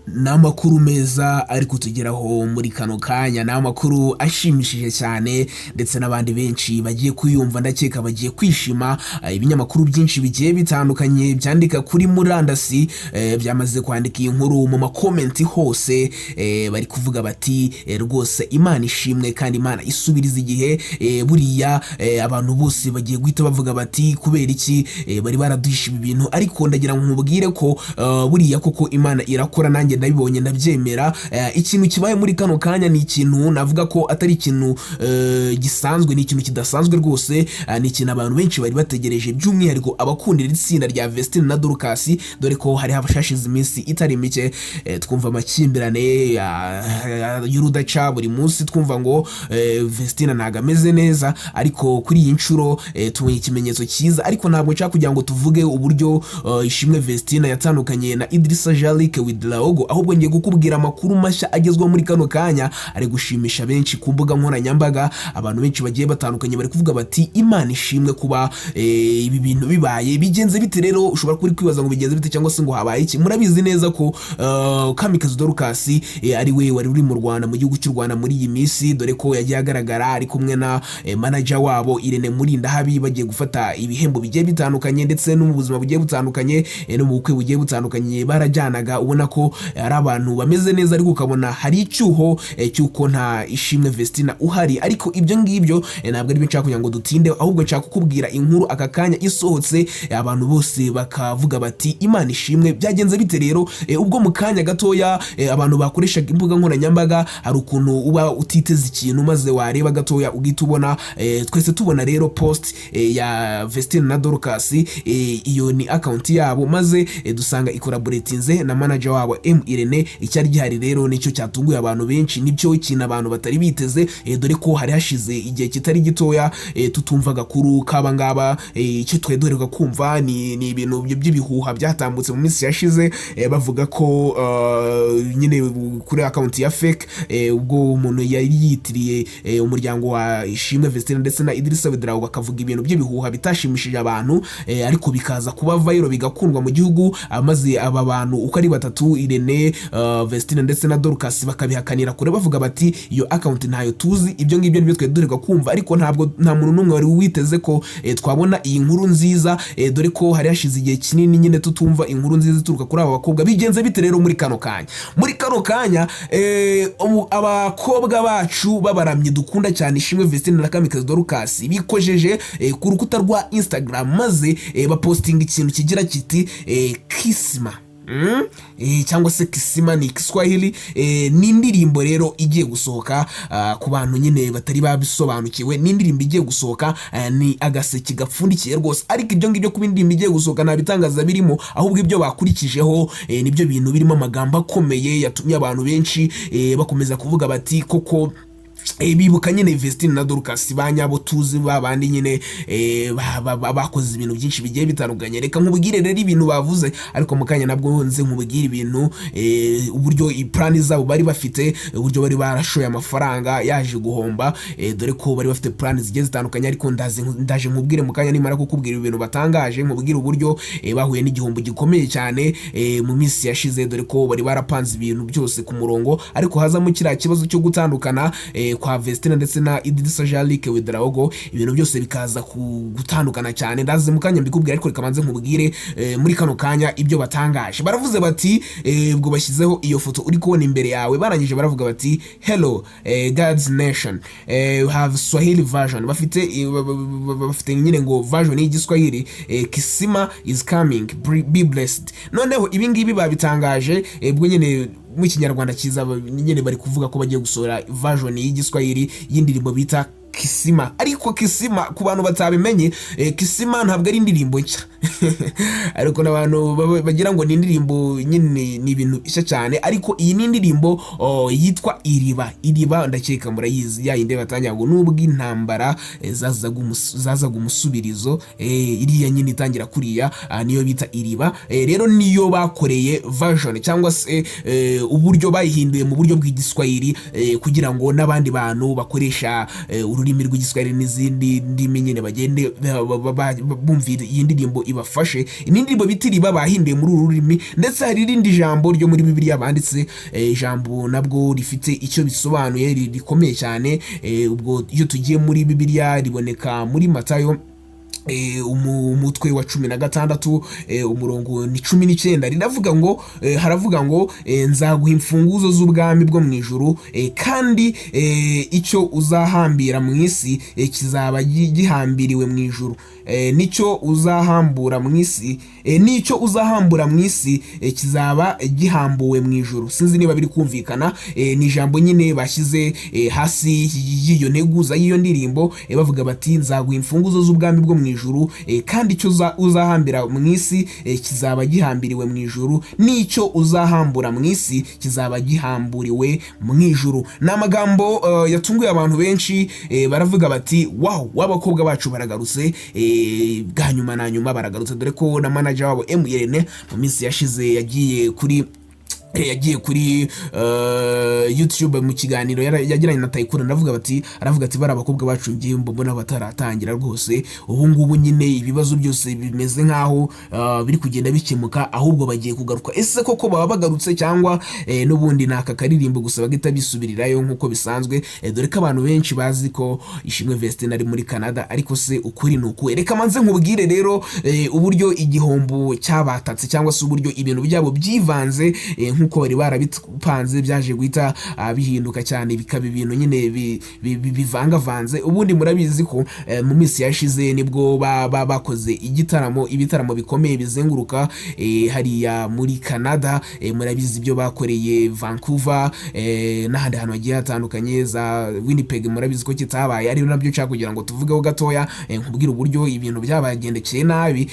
N'amakuru meza ari kutugeraho muri kano kanya, n'amakuru ashimishije cyane ndetse n'abandi benshi bagiye kuyumva, ndakeka bagiye kwishima. Ibinyamakuru byinshi bigiye bitandukanye byandika kuri murandasi byamaze kwandika iyi nkuru mu makomenti hose, bari kuvuga bati rwose Imana ishimwe kandi Imana isubiriza igihe. Buriya abantu bose bagiye guhita bavuga bati kubera iki bari baraduhisha ibi bintu, ariko ndagira ngo nkubwire ko buriya koko Imana irakora, nanjye ndabibonye ndabyemera. Ikintu kibaye muri kano kanya ni ikintu navuga ko atari ikintu gisanzwe, ni ikintu kidasanzwe rwose. Ni ikintu abantu benshi bari bategereje, by'umwihariko abakundira itsinda rya Vestine na Dorcas, dore ko hari habashashize iminsi itari mike twumva amakimbirane y'urudaca. Buri munsi twumva ngo Vestine ntago ameze neza, ariko kuri iyi nshuro tubonye ikimenyetso cyiza. Ariko ntabwo nshaka kugira ngo tuvuge uburyo ishimwe Vestine yatandukanye na Idrissa with Laogo, ahubwo ngiye kukubwira amakuru mashya agezwa muri kano kanya ari gushimisha benshi ku mbuga nkoranyambaga. Abantu benshi bagiye batandukanye bari kuvuga bati Imana ishimwe kuba ibi bintu bibaye. Bigenze bite rero? Ushobora kuri kwibaza ngo bigenze bite cyangwa se ngo habaye iki. Murabizi neza ko Kamikazi Dorcas ari we wari uri mu Rwanda, mu gihugu cy'u Rwanda muri iyi minsi, dore ko yagiye agaragara ari kumwe na manager wabo Irene Murindahabi, bagiye gufata ibihembo bigiye bitandukanye ndetse no mu buzima bugiye butandukanye no mu bukwe bugiye butandukanye barajyanaga. Ubona ko ari abantu bameze neza, ariko ukabona hari icyuho cyuko nta ishimwe Vestine uhari. Ariko ibyo ngibyo ntabwo ari byo nshaka kugira ngo dutinde, ahubwo nshaka kukubwira inkuru aka kanya isohotse, abantu bose bakavuga bati Imana ishimwe. Byagenze bite rero? Ubwo mu kanya gatoya abantu bakoreshaga imbuga nkoranyambaga, hari ukuntu uba utiteze ikintu maze wareba gatoya ugita ubona, twese tubona rero post ya Vestine na Dorcas. Iyo ni account yabo, maze dusanga ikoraboratinze na manager wabo Irene. Icyari gihari rero nicyo cyatunguye abantu benshi, nibyo ikintu abantu batari biteze, dore ko hari hashize igihe kitari gitoya tutumva gakuru kaba ngaba. Icyo twedoreruka kumva ni ibintu by'ibihuha byatambutse mu minsi yashize, bavuga ko nyine kuri account ya fake, ubwo umuntu yari yitiriye umuryango wa ishimwe Vestine ndetse na Idrissa bakavuga ibintu by'ibihuha bitashimishije abantu, ariko bikaza kuba viral bigakundwa mu gihugu. Maze aba bantu uko ari batatu, Irene, Vestine ndetse na Dorcas, bakabihakanira kure bavuga bati iyo account ntayo tuzi. Ibyo ngibyo nibyo twedoreka kumva, ariko ntabwo nta muntu numwe wari witeze ko twabona iyi nkuru nziza, dore ko hari hashize igihe kinini nyine tutumva inkuru nziza ituruka kuri aba bakobwa. Bigenze bite rero muri kano kanya? Muri kano kanya abakobwa bacu babaramye dukunda cyane ishimwe Vestine na Kamikazi Dorcas bikojeje ku rukuta rwa Instagram, maze bapostinga ikintu kigira kiti kisima. Cyangwa se kisima ni Kiswahili. Ni indirimbo rero igiye gusohoka ku bantu nyine batari babisobanukiwe. Ni indirimbo igiye gusohoka, ni agaseke gapfundikiye rwose. Ariko ibyo ngibyo kuba indirimbo igiye gusohoka nta bitangaza birimo, ahubwo ibyo bakurikijeho nibyo bintu birimo amagambo akomeye yatumye abantu benshi bakomeza kuvuga bati koko bibuka nyine Vestine na Dorcas banyabo tuzi, babandi nyine bakoze ibintu byinshi bigiye bitandukanye. Reka nkubwire rero ibintu bavuze, ariko mu kanya nabwo nze nkubwire ibintu uburyo plan zabo bari bafite, uburyo bari barashoye amafaranga yaje guhomba, dore ko bari bafite plan zigiye zitandukanye. Ariko ndaje nkubwire mu kanya nimara kukubwira ibintu batangaje, nkubwire uburyo bahuye n'igihombo gikomeye cyane mu minsi yashize, dore ko bari barapanze ibintu byose ku murongo, ariko hazamo kiriya kibazo cyo gutandukana kwa Vestine ndetse na Idrissa with Laogo. Ibintu byose bikaza gutandukana cyane, ndaze mu kanya mbikubwira, ariko reka manze nkubwire muri kano kanya ibyo batangaje. Baravuze bati ubwo bashyizeho iyo foto uri kubona imbere yawe, barangije baravuga bati hello God's nation, have Swahili version. Bafite nyine ngo version y'Igiswahili, kisima is coming, be blessed. Noneho ibi ngibi babitangaje ubwo nyine mu Kinyarwanda cyiza nyine bari kuvuga ko bagiye gusohora version y'Igiswahili y'indirimbo bita kisima. Ariko kisima ku bantu batabimenye, kisima ntabwo ari indirimbo nshya ariko n'abantu bagira ngo ni indirimbo nyine ni ibintu ishya cyane. Ariko iyi ni indirimbo yitwa iriba, ndakeka murayizi, ya inde batanya ngo nubwo intambara zazaga umusubirizo, iriya nyine itangira kuriya, niyo bita iriba. Rero niyo bakoreye version cyangwa se uburyo bayihinduye mu buryo bw'Igiswahili, kugira ngo n'abandi bantu bakoresha ururimi ururimi rw'igiswahili n'izindi ndimi nyine bagende bumvira iyi ndirimbo ibafashe. Indirimbo bitiriba bahinduye muri uru rurimi, ndetse hari irindi jambo ryo muri Bibiliya banditse, ijambo nabwo rifite icyo bisobanuye rikomeye cyane. Ubwo iyo tugiye muri Bibiliya riboneka muri Matayo umutwe wa 16 umurongo ni 19 riravuga ngo haravuga ngo nzaguha imfunguzo z'ubwami bwo mu ijuru, kandi icyo uzahambira mu isi kizaba gihambiriwe mu ijuru, nicyo uzahambura mu isi kizaba gihambuwe mu ijuru. Sinzi niba biri kumvikana. Ni ijambo nyine bashyize hasi y'iyo nteguza y'iyo ndirimbo, bavuga bati nzaguha imfunguzo z'ubwami bwo mu ijuru, kandi icyo uzahambira mu isi kizaba gihambiriwe mu ijuru, n'icyo uzahambura mu isi kizaba gihamburiwe mu ijuru. Ni amagambo yatunguye abantu benshi, baravuga bati wow, w'abakobwa bacu baragarutse, bwa nyuma na nyuma baragarutse, dore ko na manager wabo Irene mu minsi yashize yagiye kuri YouTube mu kiganiro yagiranye na Tayikura, aravuga ati bari abakobwa bacu ngiye mbona bataratangira rwose, ubu ngubu nyine ibibazo byose bimeze nkaho biri kugenda bikemuka, ahubwo bagiye kugaruka. Ese koko baba bagarutse cyangwa n'ubundi naka karirimbo gusa bagita bisubirirayo nkuko bisanzwe? Dore ko abantu benshi bazi ko Ishimwe Vestine ari muri Canada, ariko se ukuri nuko. Reka manze nkubwire rero uburyo igihombo cyabatatse, cyangwa se uburyo ibintu byabo byivanze nkuko bari barabipanze byaje guhita bihinduka cyane, bikaba ibintu nyine bivangavanze. Ubundi murabizi ko mu minsi yashize nibwo bakoze ibitaramo bikomeye bizenguruka hariya muri Canada. Murabizi ibyo bakoreye Vancouver n'ahandi hantu hagiye hatandukanye, za Winnipeg murabizi ko kitabaye, ari nabyo nshaka kugira ngo tuvugeho gatoya, nkubwira uburyo ibintu byabagendekeye nabi.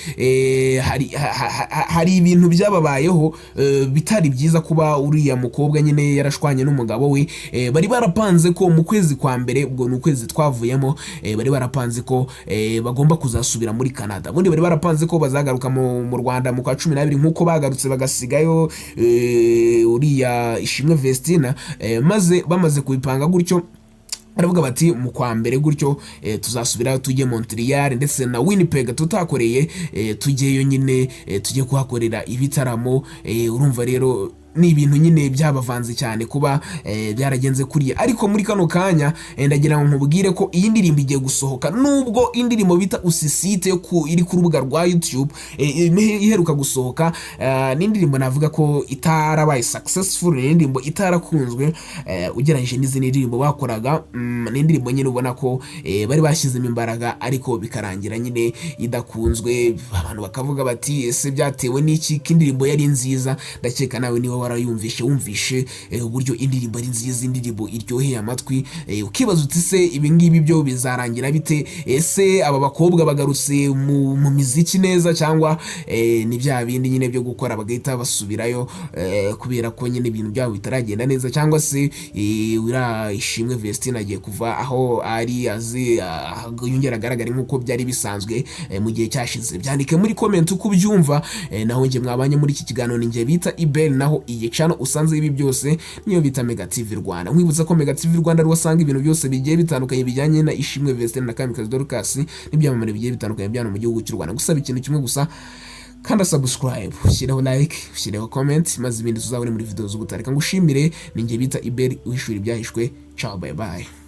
Hari ibintu byababayeho bitari byiza kuba uriya mukobwa nyine yarashwanye n'umugabo we. Bari barapanze ko mu kwezi kwa mbere, ubwo ni ukwezi twavuyemo, bari barapanze ko bagomba kuzasubira muri Canada. Ubundi bari barapanze ko bazagaruka mu Rwanda mu kwa 12 nkuko bagarutse bagasigayo uriya Ishimwe Vestine, maze bamaze kubipanga gutyo aravuga bati mu kwa mbere gutyo tuzasubira tujye Montreal ndetse na Winnipeg tutakoreye, tujyeyo nyine tujye kuhakorera ibitaramo. Urumva rero ni ibintu nyine byabavanze cyane kuba byaragenze kuriya. Ariko muri kano kanya ndagira ngo nkubwire ko iyi ndirimbo igiye gusohoka, nubwo indirimbo bita Usisite iri ku rubuga rwa YouTube iheruka gusohoka. Ni indirimbo navuga ko itarabaye successful, ni indirimbo itarakunzwe ugereranyije n'izindi ndirimbo bakoraga. Ni indirimbo nyine ubona ko bari bashyizemo imbaraga, ariko bikarangira nyine idakunzwe. Abantu bakavuga bati ese byatewe n'iki? Indirimbo yari nziza, ndakeka nawe niba wumvishe uburyo indirimbo ari nziza, indirimbo iryoheye amatwi, ukibaza uti se ibi ngibi byo bizarangira bite? Ese aba bakobwa bagarutse mu miziki neza, cyangwa ni bya bindi nyine byo gukora bagahita basubirayo kubera ko nyine ibintu byabo bitaragenda neza? Cyangwa se ura Ishimwe Vestine agiye kuva aho ari yongera agaragara nkuko byari bisanzwe mu gihe cyashize? Byandike muri comment uko ubyumva. Naho nge mwabanye muri iki kiganiro ni nge bita Ibel, naho iyi channel usanze ibi byose niyo bita Mega TV Rwanda. Nkwibutsa ko Mega TV Rwanda ruwasanga ibintu byose bigiye bitandukanye bijyanye na Ishimwe Vestine na Kamikazi Dorcas n'ibyamamare bigiye bitandukanye byano mu gihugu cy'u Rwanda. Gusaba ikintu kimwe gusa, kanda subscribe, shyireho like, shyireho comment, maze ibindi tuzabone muri video z'ubutaha. Reka ngushimire, ni nge bita Ibel wishura ibyahishwe. Ciao, bye bye.